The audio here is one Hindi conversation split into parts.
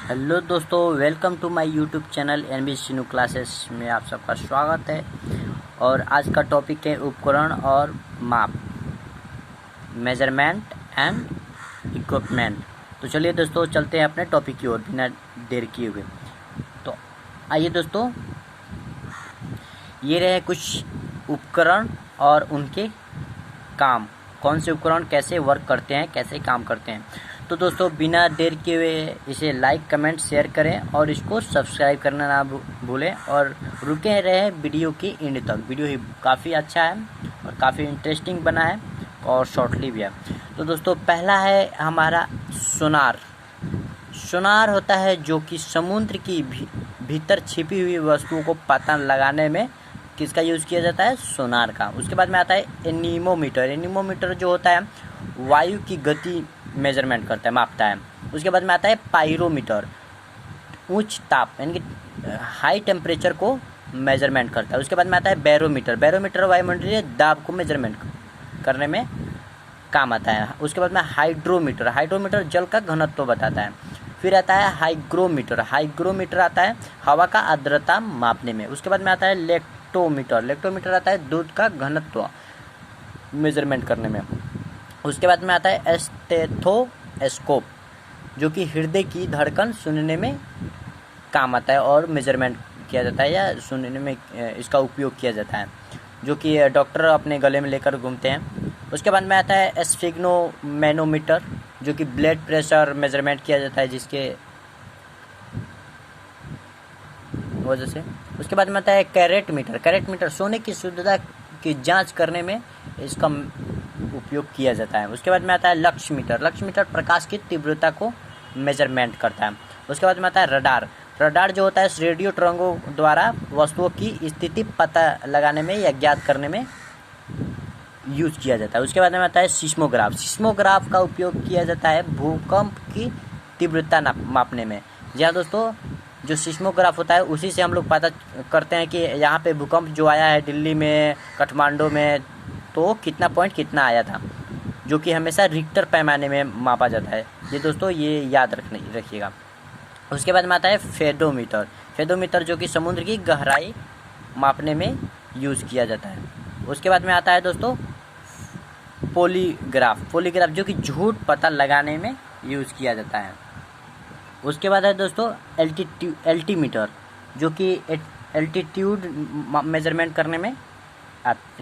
हेलो दोस्तों, welcome to my YouTube channel NB Sinu classes में आप सबका स्वागत है। और आज का टॉपिक है उपकरण और माप, मेजरमेंट एंड इक्विपमेंट। तो चलिए दोस्तों, चलते हैं अपने टॉपिक की ओर बिना देर किए हुए। तो आइए दोस्तों, ये रहे कुछ उपकरण और उनके काम, कौन से उपकरण कैसे वर्क करते हैं, कैसे काम करते हैं। तो दोस्तों, बिना देर किए हुए इसे लाइक कमेंट शेयर करें और इसको सब्सक्राइब करना ना भूलें और रुके रहे वीडियो की एंड तक। वीडियो ही काफ़ी अच्छा है और काफ़ी इंटरेस्टिंग बना है और शॉर्टली भी है। तो दोस्तों, पहला है हमारा सोनार। सोनार होता है जो कि समुद्र की भीतर छिपी हुई वस्तुओं को पता लगाने में किसका यूज़ किया जाता है, सोनार का। उसके बाद में आता है एनीमोमीटर। एनीमोमीटर जो होता है वायु की गति मेजरमेंट करता है, मापता है। उसके बाद में आता है पायरोमीटर, उच्च ताप यानी कि हाई टेम्परेचर को मेजरमेंट करता है। उसके बाद में आता है बैरोमीटर। बैरोमीटर वायुमंडलीय दाब को मेजरमेंट करने में काम आता है। उसके बाद में हाइड्रोमीटर। हाइड्रोमीटर जल का घनत्व बताता है। फिर आता है हाइग्रोमीटर। हाइग्रोमीटर आता है हवा का आर्द्रता मापने में। उसके बाद में आता है लेक्टोमीटर। लेक्टोमीटर आता है दूध का घनत्व मेजरमेंट करने में। उसके बाद में आता है स्टेथोस्कोप, जो कि हृदय की धड़कन सुनने में काम आता है और मेजरमेंट किया जाता है या सुनने में इसका उपयोग किया जाता है, जो कि डॉक्टर अपने गले में लेकर घूमते हैं। उसके बाद में आता है स्फिग्नोमैनोमीटर, जो कि ब्लड प्रेशर मेजरमेंट किया जाता है जिसके वजह से। उसके बाद में आता है कैरेट मीटर। कैरेट मीटर सोने की शुद्धता की जांच करने में इसका उपयोग किया जाता है। उसके बाद में आता है लक्ष्य मीटर। लक्ष्य मीटर प्रकाश की तीव्रता को मेजरमेंट करता है। उसके बाद में आता है रडार। रडार जो होता है रेडियो तरंगों द्वारा वस्तुओं की स्थिति पता लगाने में या ज्ञात करने में यूज किया जाता है। उसके बाद में आता है सिस्मोग्राफ। सिस्मोग्राफ का उपयोग किया जाता है भूकंप की तीव्रता मापने में। जी हाँ दोस्तों, जो सिस्मोग्राफ होता है उसी से हम लोग पता करते हैं कि यहाँ पे भूकंप जो आया है दिल्ली में, काठमांडू में, तो कितना पॉइंट कितना आया था, जो कि हमेशा रिक्टर पैमाने में मापा जाता है। ये दोस्तों ये याद रखिएगा। उसके बाद में आता है फेडोमीटर। फेडोमीटर जो कि समुद्र की गहराई मापने में यूज़ किया जाता है। उसके बाद में आता है दोस्तों पॉलीग्राफ। पॉलीग्राफ जो कि झूठ पता लगाने में यूज़ किया जाता है। उसके बाद है दोस्तों एल्टीमीटर, जो कि एल्टीट्यूड मेजरमेंट करने में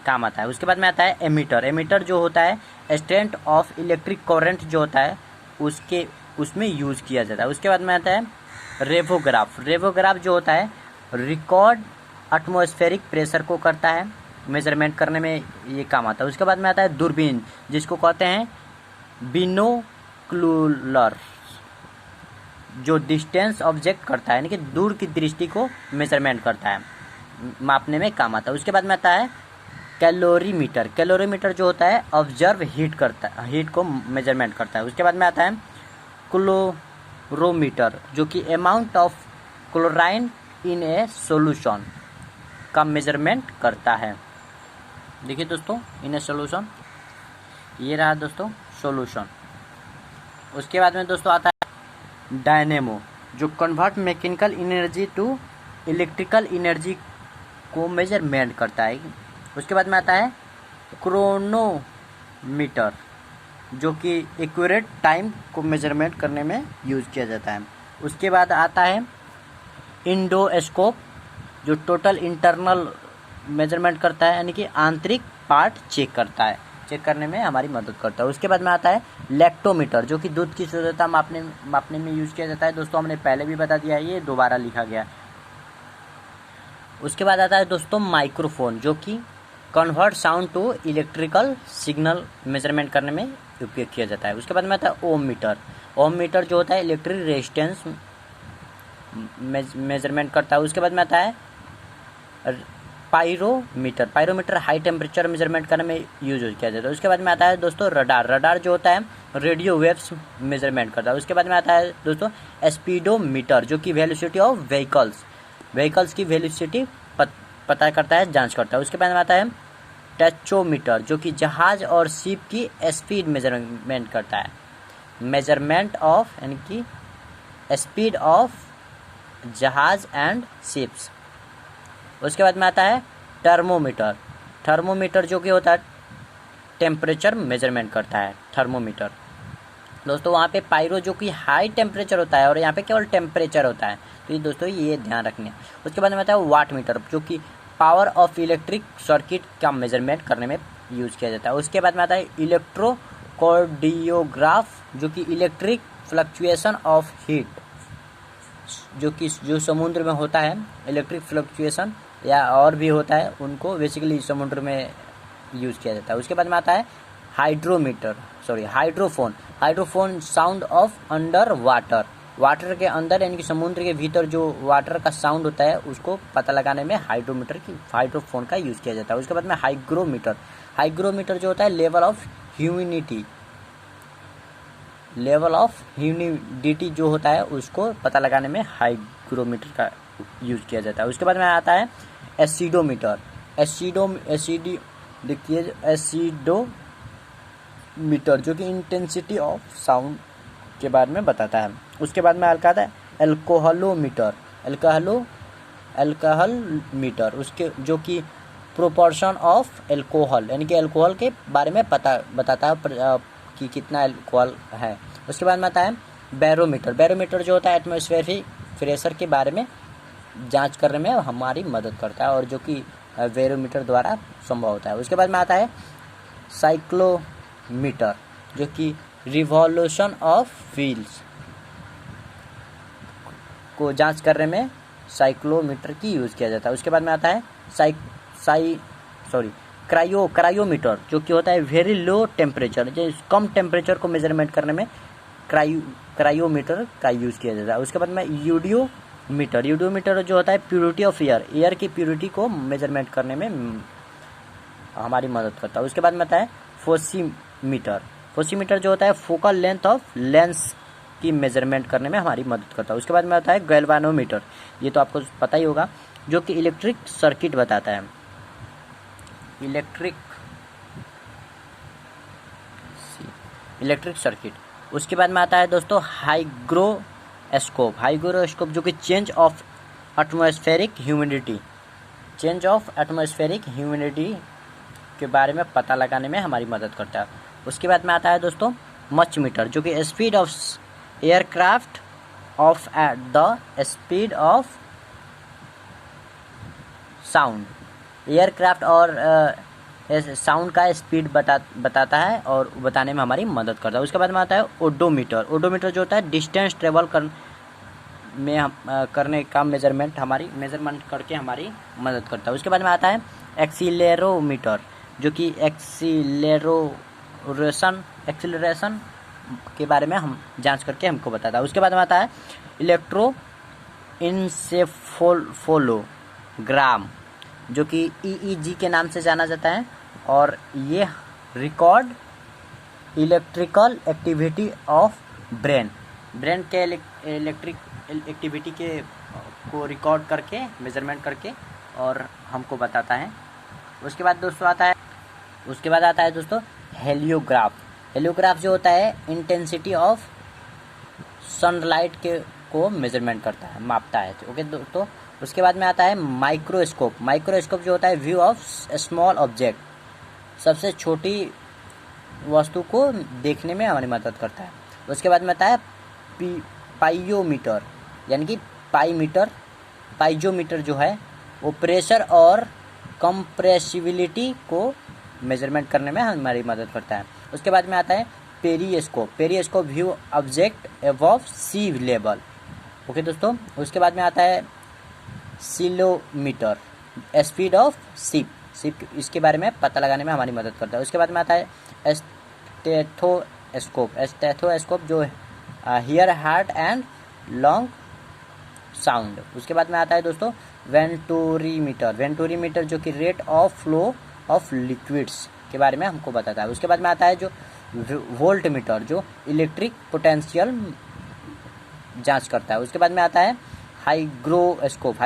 काम आता है। उसके बाद में आता है एमीटर। एमीटर जो होता है स्ट्रेंथ ऑफ इलेक्ट्रिक करंट जो होता है उसमें यूज़ किया जाता है। उसके बाद में आता है रेवोग्राफ। रेवोग्राफ जो होता है रिकॉर्ड एटमॉस्फेरिक प्रेशर को करता है, मेजरमेंट करने में ये काम आता है। उसके बाद में आता है दूरबीन, जिसको कहते हैं बिनोक्लुलर, जो डिस्टेंस ऑब्जेक्ट करता है यानी कि दूर की दृष्टि को मेजरमेंट करता है, मापने में काम आता है। उसके बाद में आता है कैलोरीमीटर। कैलोरीमीटर जो होता है ऑब्जर्व हीट को मेजरमेंट करता है। उसके बाद में आता है क्लोरोमीटर, जो कि amount of chlorine in A solution का मेजरमेंट करता है। देखिए दोस्तों, इन ए सॉल्यूशन, ये रहा दोस्तों सॉल्यूशन। उसके बाद में दोस्तों आता है डायनेमो, जो convert mechanical energy to electrical energy को मेजरमेंट करता है। उसके बाद में आता है क्रोनोमीटर, जो कि एक्यूरेट टाइम को मेजरमेंट करने में यूज़ किया जाता है। उसके बाद आता है इंडोस्कोप, जो टोटल इंटरनल मेजरमेंट करता है यानी कि आंतरिक पार्ट चेक करने में हमारी मदद करता है। उसके बाद में आता है लैक्टोमीटर, जो कि दूध की शुद्धता मापने में यूज़ किया जाता है। दोस्तों हमने पहले भी बता दिया है, ये दोबारा लिखा गया। उसके बाद आता है दोस्तों माइक्रोफोन, जो कि convert sound to electrical signal measurement करने में उपयोग किया जाता है। उसके बाद में आता है ओम मीटर। ओम मीटर जो होता है इलेक्ट्रिक रेजिस्टेंस मेजरमेंट करता है। उसके बाद में आता है pyrometer. Pyrometer high temperature measurement करने में यूज किया जाता है। उसके बाद में आता है दोस्तों रडार। रडार जो होता है रेडियो वेव्स मेजरमेंट करता है। उसके बाद में आता है दोस्तों स्पीडोमीटर, जो कि वेलोसिटी ऑफ व्हीकल्स की वेलोसिटी पता करता है, जांच करता है। उसके बाद में आता है टैचोमीटर, जो कि जहाज और शिप की स्पीड मेजरमेंट करता है, मेजरमेंट ऑफ यानी कि स्पीड ऑफ जहाज एंड शिप्स। उसके बाद में आता है थर्मोमीटर। थर्मोमीटर जो कि होता है टेम्परेचर मेजरमेंट करता है थर्मोमीटर। दोस्तों वहाँ पे पायरो जो कि हाई टेम्परेचर होता है और यहाँ पे केवल टेम्परेचर होता है, तो ये दोस्तों ये ध्यान रखना है। उसके बाद में आता है वाट मीटर जो कि पावर ऑफ इलेक्ट्रिक सर्किट का मेजरमेंट करने में यूज़ किया जाता है। उसके बाद में आता है इलेक्ट्रोकार्डियोग्राफ जो कि इलेक्ट्रिक फ्लक्चुएशन ऑफ हीट, जो समुद्र में होता है इलेक्ट्रिक फ्लक्चुएशन या और भी होता है, उनको बेसिकली समुद्र में यूज़ किया जाता है। उसके बाद में आता है hydrophone sound of under water. Water के अंदर यानी कि समुद्र के भीतर जो वाटर का साउंड होता है उसको पता लगाने में हाइड्रोफोन का यूज़ किया जाता है। उसके बाद में हाइग्रोमीटर जो होता है लेवल ऑफ ह्यूमिडिटी जो होता है उसको पता लगाने में हाइग्रोमीटर का यूज़ किया जाता है। उसके बाद में आता है एसिडोमीटर जो कि इंटेंसिटी ऑफ साउंड के बारे में बताता है। उसके बाद में आता है अल्कोहल मीटर उसके जो कि प्रोपोर्शन ऑफ अल्कोहल यानी कि अल्कोहल के बारे में बताता है कि कितना अल्कोहल है। उसके बाद में आता है बैरोमीटर जो होता है एटमॉस्फेरिक प्रेशर के बारे में जांच करने में हमारी मदद करता है और जो कि बैरोमीटर द्वारा संभव होता है। उसके बाद में आता है साइक्लोमीटर जो कि रिवॉल्यूशन ऑफ व्हील्स को जांच करने में साइक्लोमीटर की यूज़ किया जाता है। उसके बाद में आता है क्रायोमीटर जो कि होता है वेरी लो टेम्परेचर, जो कम टेम्परेचर को मेजरमेंट करने में क्रायोमीटर का यूज़ किया जाता है। उसके बाद में यूडियोमीटर जो होता है प्योरिटी ऑफ एयर की प्योरिटी को मेजरमेंट करने में हमारी मदद करता है। उसके बाद में आता है फोसीमीटर जो होता है फोकल लेंथ ऑफ लेंस की मेजरमेंट करने में हमारी मदद करता है। उसके बाद में आता है गैल्वानोमीटर, ये तो आपको पता ही होगा, जो कि इलेक्ट्रिक सर्किट बताता है। Electric circuit. उसके बाद में आता है दोस्तों हाइग्रोस्कोप जो कि चेंज ऑफ एटमॉस्फेरिक ह्यूमिडिटी के बारे में पता लगाने में हमारी मदद करता है। उसके बाद में आता है दोस्तों मच मीटर जो कि speed of aircraft of at the speed of sound. Aircraft और साउंड का स्पीड बताता है और बताने में हमारी मदद करता है। उसके बाद में आता है ओडोमीटर जो होता है डिस्टेंस ट्रेवल करने का मेजरमेंट करके हमारी मदद करता है। उसके बाद में आता है एक्सीलरोमीटर जो कि एक्सीलरेशन के बारे में हम जांच करके हमको बताता है। उसके बाद में आता है इलेक्ट्रोइंसेफोलोग्राम जो कि EEG के नाम से जाना जाता है और ये record electrical activity of brain के इलेक्ट्रिक एक्टिविटी को रिकॉर्ड करके मेजरमेंट करके और हमको बताता है। उसके बाद आता है दोस्तों हेलियोग्राफ जो होता है इंटेंसिटी ऑफ सनलाइट को मेजरमेंट करता है, मापता है। ओके दोस्तों। उसके बाद में आता है माइक्रोस्कोप जो होता है व्यू ऑफ स्मॉल ऑब्जेक्ट, सबसे छोटी वस्तु को देखने में हमारी मदद करता है। उसके बाद में आता है पाइयोमीटर यानी कि पाइजोमीटर जो है वो प्रेशर और कंप्रेसिबिलिटी को मेजरमेंट करने में हमारी मदद करता है। उसके बाद में आता है periscope view object above sea level. Okay दोस्तों। उसके बाद में आता है सीलोमीटर स्पीड ऑफ शिप, इसके बारे में पता लगाने में हमारी मदद करता है। उसके बाद में आता है स्टेथोस्कोप जो here heart and long sound. उसके बाद में आता है दोस्तों वेंटोरीमीटर जो कि rate of flow of liquids के बारे में हमको बताता है। उसके बाद में आता है जो वोल्टमीटर जो इलेक्ट्रिक पोटेंशियल जांच करता है। उसके बाद में आता है hygroscope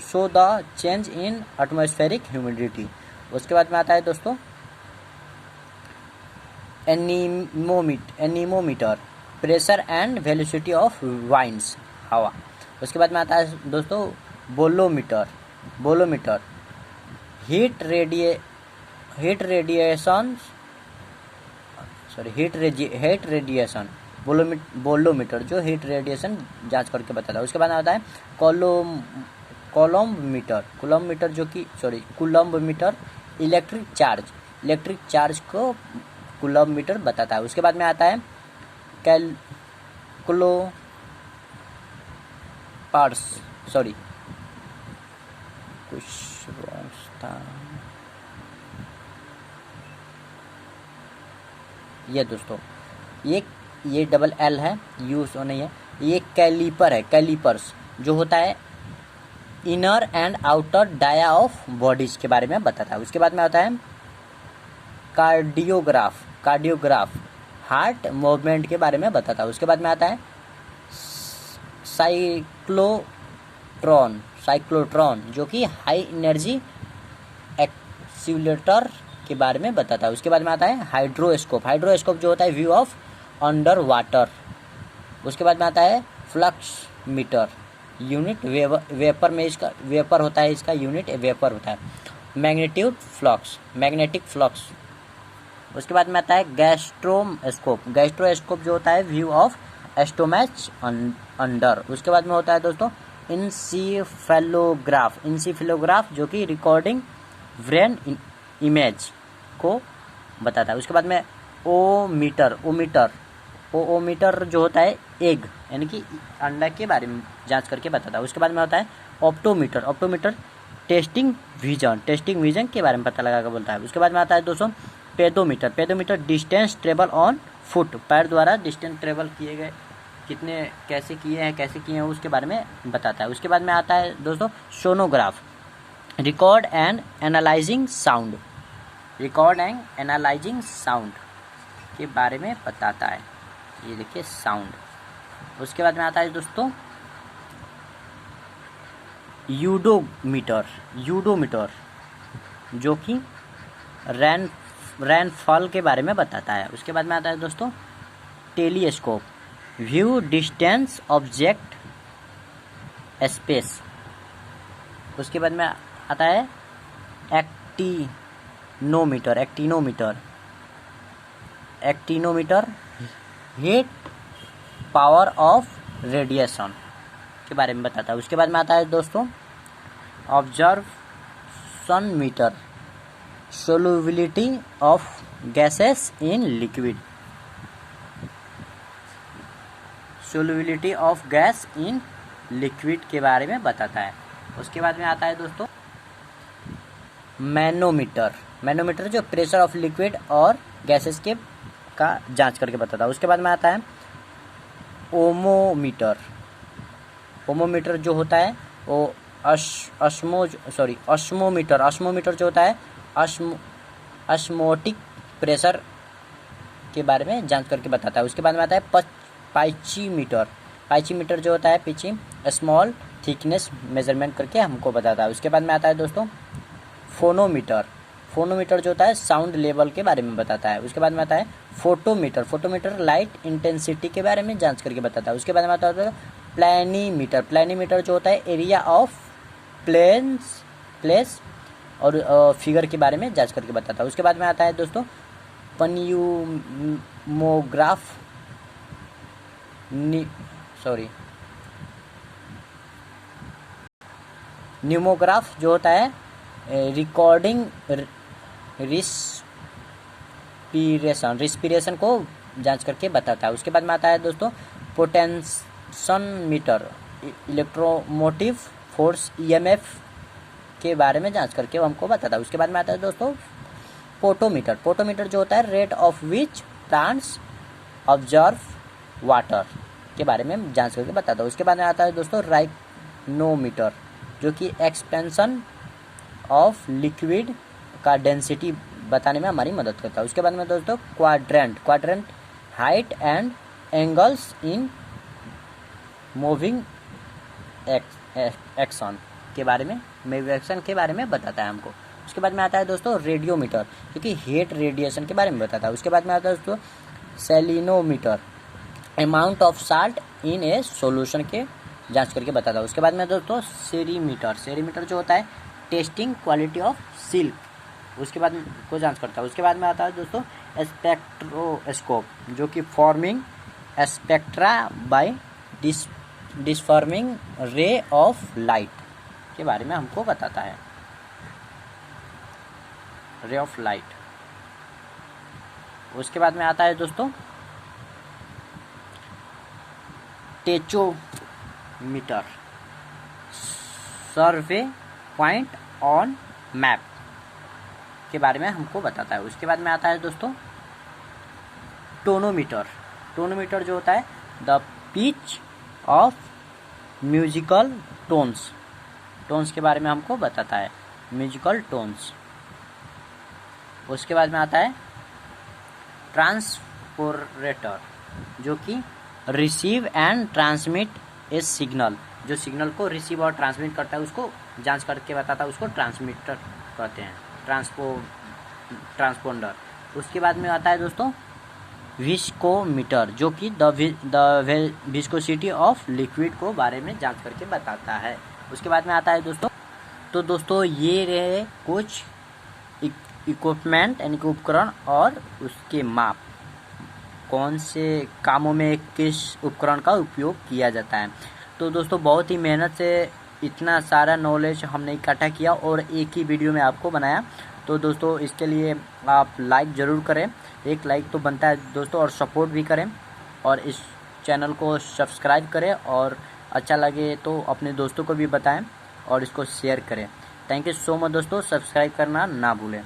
show the change in atmospheric humidity. उसके बाद में आता है दोस्तों anemometer pressure and velocity of winds हवा। उसके बाद में आता है दोस्तों bolometer. Bolometer heat radiation bolometer जो हीट रेडिएशन जांच करके बताता है। उसके बाद आता है कूलम्बमीटर जो कि कूलम्बमीटर इलेक्ट्रिक चार्ज को कूलम्बमीटर बताता है। उसके बाद में आता है कुछ था ये दोस्तों, ये डबल एल है, यूज नहीं है। ये कैलीपर है, कैलीपर्स जो होता है inner and outer dia of bodies के बारे में बताता है। उसके बाद में आता है कार्डियोग्राफ हार्ट मूवमेंट के बारे में बताता है। उसके बाद में आता है साइक्लोट्रॉन जो कि हाई एनर्जी एक्सीलरेटर के बारे में बताता है। उसके बाद में आता है हाइड्रोस्कोप जो होता है व्यू ऑफ अंडर वाटर। उसके बाद में आता है फ्लक्स मीटर यूनिट वेपर में वेपर होता है, इसका यूनिट वेपर होता है। Magnetic flux. उसके बाद में आता है गैस्ट्रोस्कोप जो होता है व्यू ऑफ स्टोमच अंडर। उसके बाद में होता है दोस्तों इंसिफेलोग्राफ जो कि रिकॉर्डिंग ब्रेन इमेज को बताता है। उसके बाद में ओमीटर जो होता है एग यानी कि अंडा के बारे में जांच करके बताता है। उसके बाद में होता है ऑप्टोमीटर टेस्टिंग विजन के बारे में पता लगा कर बोलता है। उसके बाद में आता है दोस्तों pedometer distance travel on foot, पैर द्वारा डिस्टेंस ट्रेवल किए गए कैसे किए हैं उसके बारे में बताता है। उसके बाद में आता है दोस्तों sonograph record and analysing sound के बारे में बताता है। ये देखिए साउंड। उसके बाद में आता है दोस्तों यूडोमीटर जो कि रैनफॉल के बारे में बताता है। उसके बाद में आता है दोस्तों telescope view distance object space. उसके बाद में आता है actinometer heat power of radiation के बारे में बताता है। उसके बाद में आता है दोस्तों observation meter solubility of gases in liquid के बारे में बताता है। उसके बाद में आता है दोस्तों मैनोमीटर जो प्रेशर ऑफ लिक्विड और गैसेस के का जांच करके बताता है। उसके बाद में आता है ओमोमीटर जो होता है वो ऑस्मोमीटर जो होता है ऑस्मोटिक प्रेशर के बारे में जांच करके बताता है। उसके बाद में आता है पाइचीमीटर जो होता है पिचिंग स्मॉल थिकनेस मेजरमेंट करके हमको बताता है। उसके बाद में आता है दोस्तों फोनोमीटर जो होता है साउंड लेवल के बारे में बताता है। उसके बाद में आता है फोटोमीटर लाइट इंटेंसिटी के बारे में जांच करके बताता है। उसके बाद में आता है प्लानीमीटर जो होता है एरिया ऑफ प्लेस और फिगर के बारे में जांच करके बताता है। उसके बाद में आता है दोस्तों न्यूमोग्राफ जो होता है रिकॉर्डिंग रिस्पिरेशन को जांच करके बताता है। उसके बाद में आता है दोस्तों पोटेंशियोमीटर इलेक्ट्रोमोटिव फोर्स ईएमएफ के बारे में जांच करके वो हमको बताता है। उसके बाद में आता है दोस्तों पोटोमीटर जो होता है rate of which plants observe water के बारे में जांच करके बताता है। उसके बाद में आता है दोस्तों राइनोमीटर जो कि एक्सपेंशन ऑफ लिक्विड का डेंसिटी बताने में हमारी मदद करता है। उसके बाद में दोस्तों quadrant height and angles in moving action के बारे में बताता है हमको। उसके बाद में आता है दोस्तों रेडियोमीटर जो कि हीट रेडिएशन के बारे में बताता है। उसके बाद में आता है दोस्तों salinometer amount of salt in A solution के जांच करके बताता है। उसके बाद में दोस्तों सेरीमीटर, सेरीमीटर जो होता है टेस्टिंग क्वालिटी ऑफ सिल्क, उसके बाद को जांच करता है। उसके बाद में आता है दोस्तों स्पेक्ट्रोस्कोप, जो कि forming spectra bye डिसफॉर्मिंग ray of light के बारे में हमको बताता है, रे ऑफ लाइट। उसके बाद में आता है दोस्तों टेचोमीटर, सर्वे पॉइंट ऑन मैप के बारे में हमको बताता है। उसके बाद में आता है दोस्तों टोनोमीटर, टोनोमीटर जो होता है the pitch of musical tones, tones के बारे में हमको बताता है, म्यूजिकल टोन्स। उसके बाद में आता है ट्रांसपोरेटर, जो कि receive and transmit A signal, जो सिग्नल को रिसीव और ट्रांसमिट करता है उसको जांच करके बताता है, उसको ट्रांसमीटर कहते हैं, ट्रांसपोंडर। उसके बाद में आता है दोस्तों विस्कोमीटर, जो कि द विस्कोसिटी ऑफ लिक्विड को बारे में जांच करके बताता है। उसके बाद में आता है दोस्तों ये रहे कुछ इक्विपमेंट यानी कि उपकरण और उसके माप, कौन से कामों में किस उपकरण का उपयोग किया जाता है। तो दोस्तों बहुत ही मेहनत से इतना सारा नॉलेज हमने इकट्ठा किया और एक ही वीडियो में आपको बनाया। तो दोस्तों इसके लिए आप लाइक ज़रूर करें, एक लाइक तो बनता है दोस्तों, और सपोर्ट भी करें और इस चैनल को सब्सक्राइब करें, और अच्छा लगे तो अपने दोस्तों को भी बताएं और इसको शेयर करें। थैंक यू सो मच दोस्तों, सब्सक्राइब करना ना भूलें।